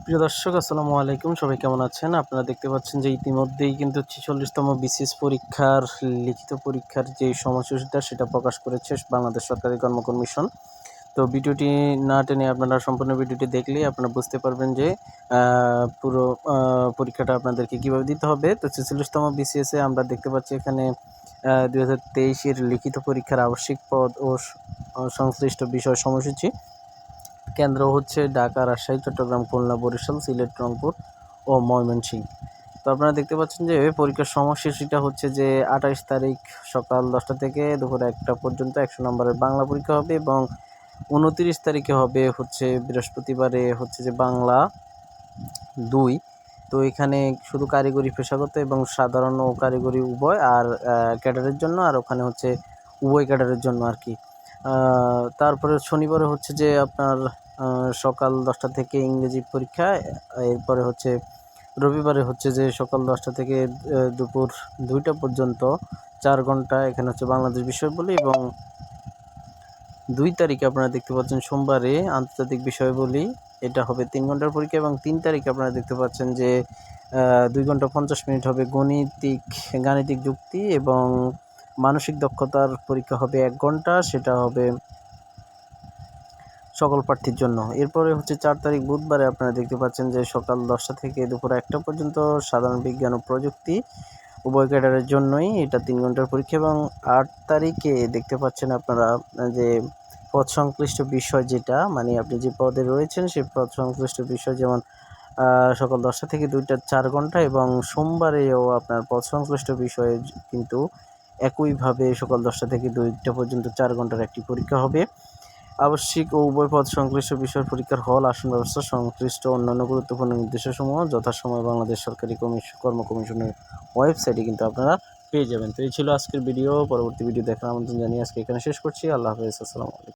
প্রিয় দর্শক আসসালামু আলাইকুম, সবাই কেমন আছেন? আপনারা দেখতে পাচ্ছেন যে ইতিমধ্যেই কিন্তু ৪৬তম বিসিএস পরীক্ষার লিখিত পরীক্ষার যে সময়সূচিটা সেটা প্রকাশ করেছে বাংলাদেশ সরকারি কর্ম কমিশন। তো ভিডিওটি না টেনে আপনারা সম্পূর্ণ ভিডিওটি দেখলেই আপনারা বুঝতে পারবেন যে পুরো পরীক্ষাটা আপনাদেরকে কীভাবে দিতে হবে। তো ৪৬তম বিসিএসে আমরা দেখতে পাচ্ছি এখানে ২০২৩-এর লিখিত পরীক্ষার আবশ্যিক পদ ও সংশ্লিষ্ট বিষয় সময়সূচি। কেন্দ্র হচ্ছে ঢাকা, রাজশাহী, চট্টগ্রাম, খুলনা, বরিশাল, সিলেট, রংপুর ও ময়মনসিংহ। তো আপনারা দেখতে পাচ্ছেন যে পরীক্ষার সময়সূচিটা হচ্ছে যে ২৮ তারিখ সকাল ১০টা থেকে দুপুর ১টা পর্যন্ত ১০০ নম্বরের বাংলা পরীক্ষা হবে এবং ২৯ তারিখে হবে হচ্ছে বৃহস্পতিবারে হচ্ছে যে বাংলা ২। তো এখানে শুধু কারিগরি, পেশাগত এবং সাধারণ ও কারিগরি উভয় আর ক্যাডারের জন্য, আর ওখানে হচ্ছে উভয় ক্যাডারের জন্য আর কি। তারপরে শনিবারে হচ্ছে যে আপনার সকাল ১০টা থেকে ইংরেজি পরীক্ষা, এরপরে হচ্ছে রবিবারে হচ্ছে যে সকাল ১০টা থেকে দুপুর ২টা পর্যন্ত ৪ ঘন্টা এখানে হচ্ছে বাংলাদেশ বিষয়াবলী এবং ২ তারিখে আপনারা দেখতে পাচ্ছেন সোমবারে আন্তর্জাতিক বিষয়াবলী, এটা হবে ৩ ঘন্টার পরীক্ষা এবং ৩ তারিখে আপনারা দেখতে পাচ্ছেন যে ২ ঘন্টা ৫০ মিনিট হবে গাণিতিক যুক্তি এবং মানসিক দক্ষতার পরীক্ষা হবে ১ ঘন্টা, সেটা হবে সকল প্রার্থীর জন্য। এরপরে হচ্ছে ৪ তারিখ বুধবারে আপনারা দেখতে পাচ্ছেন যে সকাল ১০টা থেকে দুপুর ১টা পর্যন্ত সাধারণ বিজ্ঞান ও প্রযুক্তি উভয় ক্যাডারের জন্যই, এটা ৩ ঘন্টার পরীক্ষা এবং ৮ তারিখে দেখতে পাচ্ছেন আপনারা যে পদ সংশ্লিষ্ট বিষয়, যেটা মানে আপনি যে পদে রয়েছেন সেই পদ সংশ্লিষ্ট বিষয়, যেমন সকাল ১০টা থেকে ২টা ৪ ঘন্টা এবং সোমবারেও আপনার পদ সংশ্লিষ্ট বিষয়ে কিন্তু একইভাবে সকাল ১০টা থেকে ২টা পর্যন্ত ৪ ঘন্টার একটি পরীক্ষা হবে। আবশ্যিক ও উভয় পদ সংশ্লিষ্ট বিষয়ের পরীক্ষার হল, আসন ব্যবস্থা সংশ্লিষ্ট অন্যান্য গুরুত্বপূর্ণ নির্দেশাসমূহ যথাসময়ে বাংলাদেশ সরকারি কর্ম কমিশনের ওয়েবসাইটে কিন্তু আপনারা পেয়ে যাবেন। তো এই ছিল আজকের ভিডিও। পরবর্তী ভিডিও দেখার আমন্ত্রণ জানিয়ে আজকে এখানে শেষ করছি। আল্লাহ হাফেজ, আসসালামু আলাইকুম।